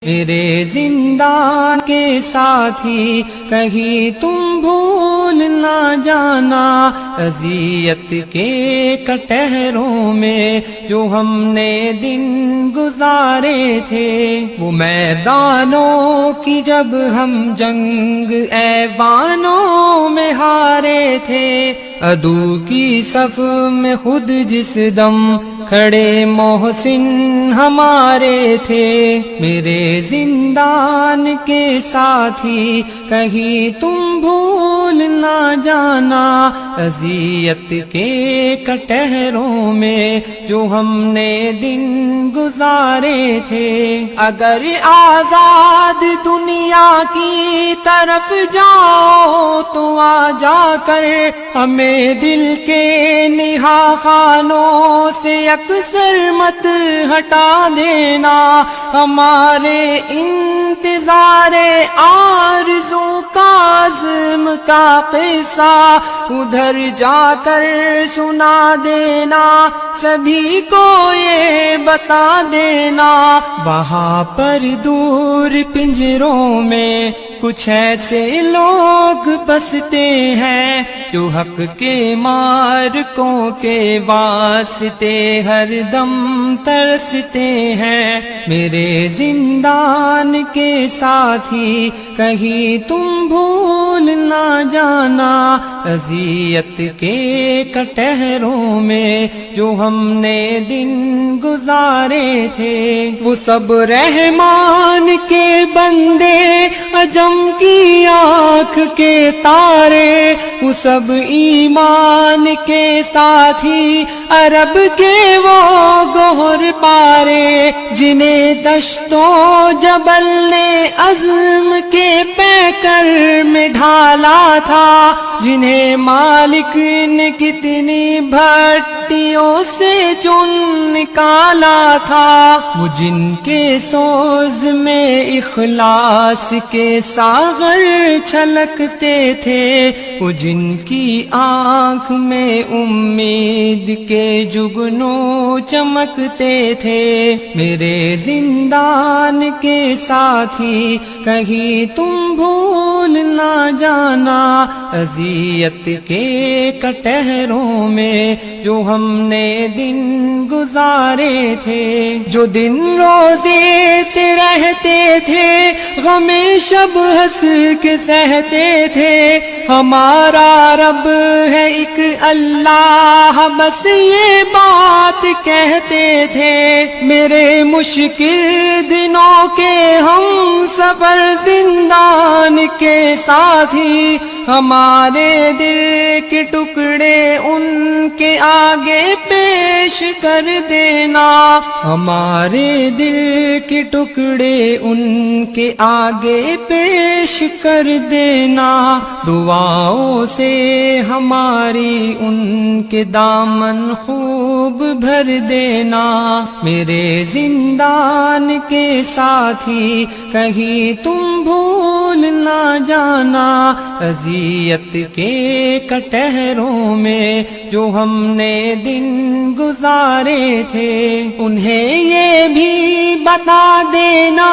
میرے زندان کے ساتھی کہیں تم بھول نہ جانا، اذیت کے کٹہروں میں جو ہم نے دن گزارے تھے، وہ میدانوں کی جب ہم جنگ ایوانوں میں ہارے تھے، عدو کی صف میں خود جس دم کھڑے محسن ہمارے تھے، میرے زندان کے ساتھی کہیں تم بھول نہ جانا، اذیت کے کٹہروں میں جو ہم نے دن گزارے تھے۔ اگر آزاد دنیا کی طرف جاؤ تو آ جا کر ہمیں دل کے نہا خانوں سے اکثر مت ہٹا دینا، ہمارے انتظار آرزو کا عزم کا قصہ ادھر جا کر سنا دینا، سبھی کو یہ بتا دینا، وہاں پر دور پنجروں میں کچھ ایسے لوگ بستے ہیں جو حق کے مارکوں کے واسطے ہر دم ترستے ہیں، میرے زندان کے ساتھی کہیں تم بھول نہ جانا، اذیت کے کٹہروں میں جو ہم نے دن گزارے تھے، وہ سب رحمان کے بندے، عجم کی آنکھ کے تارے، وہ سب ایمان کے ساتھی، عرب کے وہ گوہر پارے، جنہیں دشتوں جبل نے عزم کے پیکر میں ڈھالا تھا، جنہیں مالک نے کتنی بھٹیوں سے چن نکالا تھا، وہ جن کے سوز میں اخلاص کے ساغر چھلکتے تھے، وہ جن کی آنکھ میں امید کے جگنوں چمکتے تھے، میرے زندان کے ساتھی کہیں تم بھول نہ جانا، اذیت کے کٹہروں میں جو ہم نے دن گزارے تھے، جو دن روزے سے رہتے تھے، غم شب ہنس کے سہتے تھے، ہمارا رب ہے ایک اللہ، بس یہ بات کہتے تھے، میرے مشکل دنوں کے ہم سفر زندان کے ساتھی، ہمارے دل کے ٹکڑے ان کے آگے پیش کر دینا، ہمارے دل کے ٹکڑے ان کے آگے پیش کر دینا، دعاؤں سے ہماری ان کے دامن خوب بھر دینا، میرے زندان کے ساتھی کہیں تم بھول نہ جانا، اذیت کے کٹہروں میں جو ہم نے دن گزارے تھے، انہیں یہ بھی بتا دینا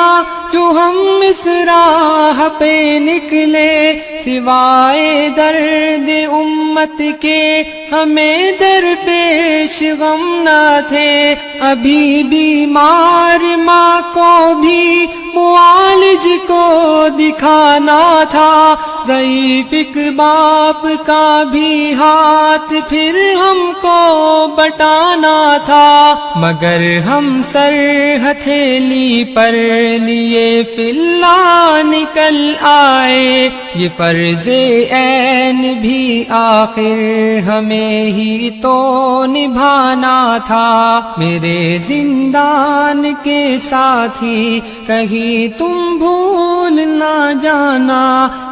جو ہم اس راہ پہ نکلے، سوائے درد امت کے ہمیں درپیش غم نہ تھے، ابھی بیمار ماں کو بھی معالج کو دکھانا تھا، ضعیف ایک باپ کا بھی ہاتھ پھر ہم کو بٹانا تھا، مگر ہم سر ہتھیلی پر لیے فی اللہ نکل آئے، یہ فرض عین بھی آخر ہمیں ہی تو نبھانا تھا، میرے زندان کے ساتھی کہیں تم بھول نہ جانا،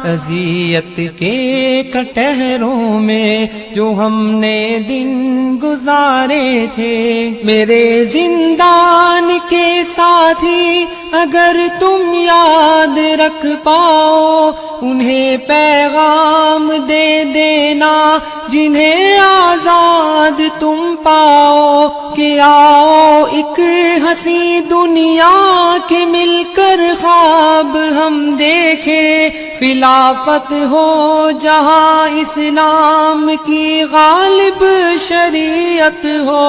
اذیت کے کٹہروں میں جو ہم نے دن گزارے تھے۔ میرے زندان کے ساتھی اگر تم یاد رکھ پاؤ، انہیں پیغام دے دینا جنہیں آزاد تم پاؤ، کہ آؤ ایک ہنسی دنیا کے مل کر خواب ہم دیکھیں، خلافت ہو جہاں اسلام کی غالب شریعت ہو،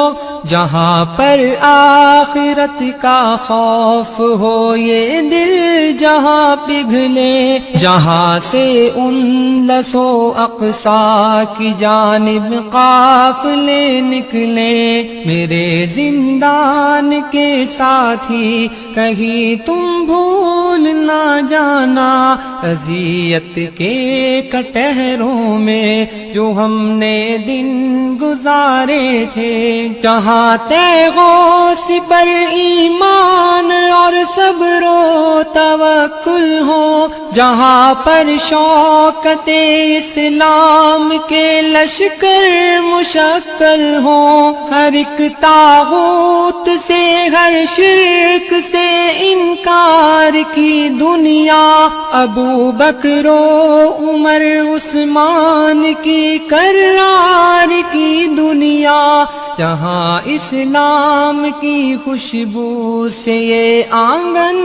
جہاں پر آخرت کا خوف ہو یہ دل جہاں پگھلے، جہاں سے اندلس و اقصی کی جانب قافلے نکلے۔ میرے زندان کے ساتھی کہیں تم بھول نہ جانا، اذیت کے کٹہروں میں جو ہم نے دن گزارے تھے، جہاں تیغ و سپر ایمان اور صبر و توکل ہو، جہاں پر شوکت اسلام کے لشکر مشکل ہو، ہر ایک طاغوت سے ہر شرک سے انکار کی دنیا، ابو بکر و عمر عثمان کی کرار کی دنیا، جہاں اسلام کی خوشبو سے یہ آنگن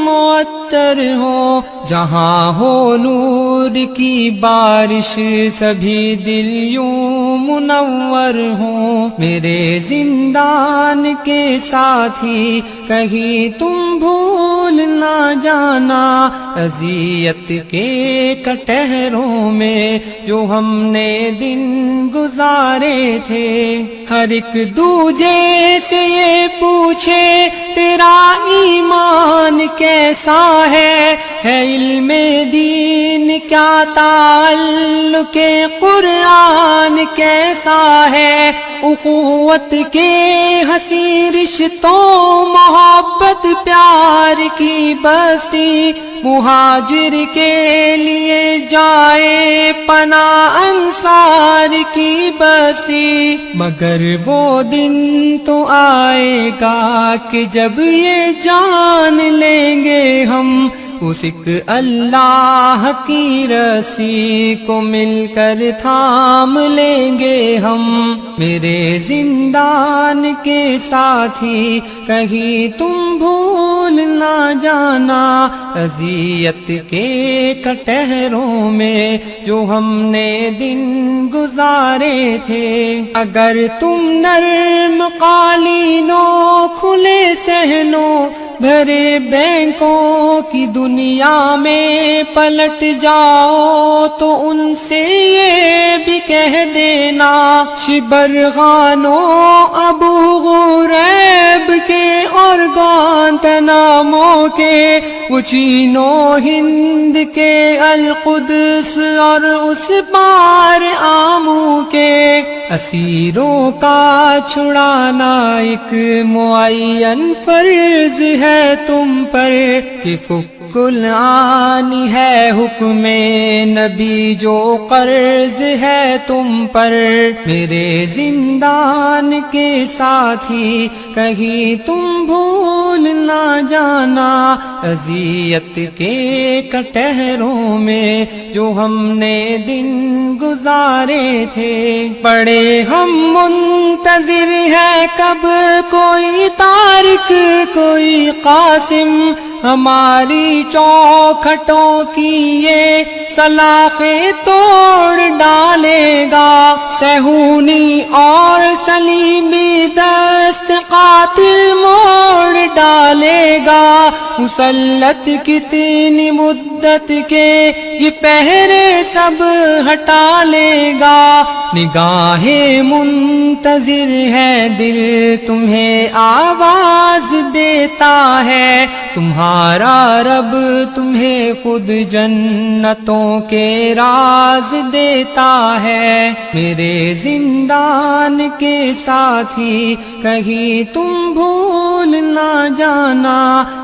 معطر ہو، جہاں ہو نور کی بارش سبھی دل یوں منور ہوں۔ میرے زندان کے ساتھی کہیں تم بھول نہ جانا، اذیت کے کٹہروں میں جو ہم نے دن گزارے تھے۔ ہر ایک دوجے سے یہ پوچھے تیرا ایمان کیسا ہے علم دین کیا تعلق قرآن کیسا ہے، اخوت کے حسین رشتوں محبت پیار کی بستی، مہاجر کے لیے جائے پناہ انصار کی بستی، مگر وہ دن تو آئے گا کہ جب یہ جان لیں گے ہم اس ایک اللہ کی رسی کو مل کر تھام لیں گے ہم۔ میرے زندان کے ساتھی کہیں تم بھول نہ جانا، اذیت کے کٹہروں میں جو ہم نے دن گزارے تھے۔ اگر تم نرم قالینوں کھلے صحنوں بھرے بینکوں کی دنیا میں پلٹ جاؤ تو ان سے یہ بھی کہہ دینا، شبرغانوں ابو غریب کے اور گوانتنامو کے، وہ چینو ہند کے القدس اور اس پار آمو کے، اسیروں کا چھڑانا ایک معین فرض ہے تم پر، کہ فک العانی ہے حکم نبی جو قرض ہے تم پر۔ میرے زندان کے ساتھی کہیں تم بھول نہ جانا، اذیت کے کٹہروں میں جو ہم نے دن گزارے تھے۔ بڑے ہم منتظر ہیں کب کوئی طارق کوئی قاسم ہماری چوکھٹوں کی یہ سلاخیں توڑ ڈالے گا، صہیونی اور سلیمی دست قاتل موڑ ڈالے گا، مسلط کتنی مدت کے یہ پہرے سب ہٹا لے گا، نگاہیں منتظر ہے دل تمہیں آواز دیتا ہے، تمہارا رب تمہیں خود جنتوں کے راز دیتا ہے۔ میرے زندان کے ساتھی کہیں تم بھول نہ جانا،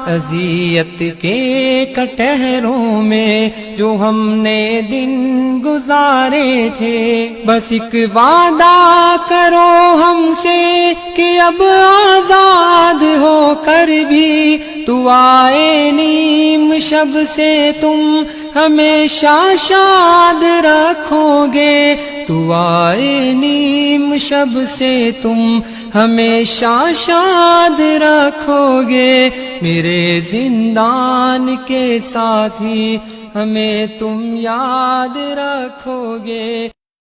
اذیت کے کٹہروں میں جو ہم نے دن گزارے تھے۔ بس ایک وعدہ کرو ہم سے کہ اب آزاد ہو کر بھی تو آئے نیم شب سے تم ہمیشہ شاد رکھو گے، تو آئے نیم شب سے تم ہمیشہ شاد رکھو گے، میرے زندان کے ساتھی ہمیں تم یاد رکھو گے،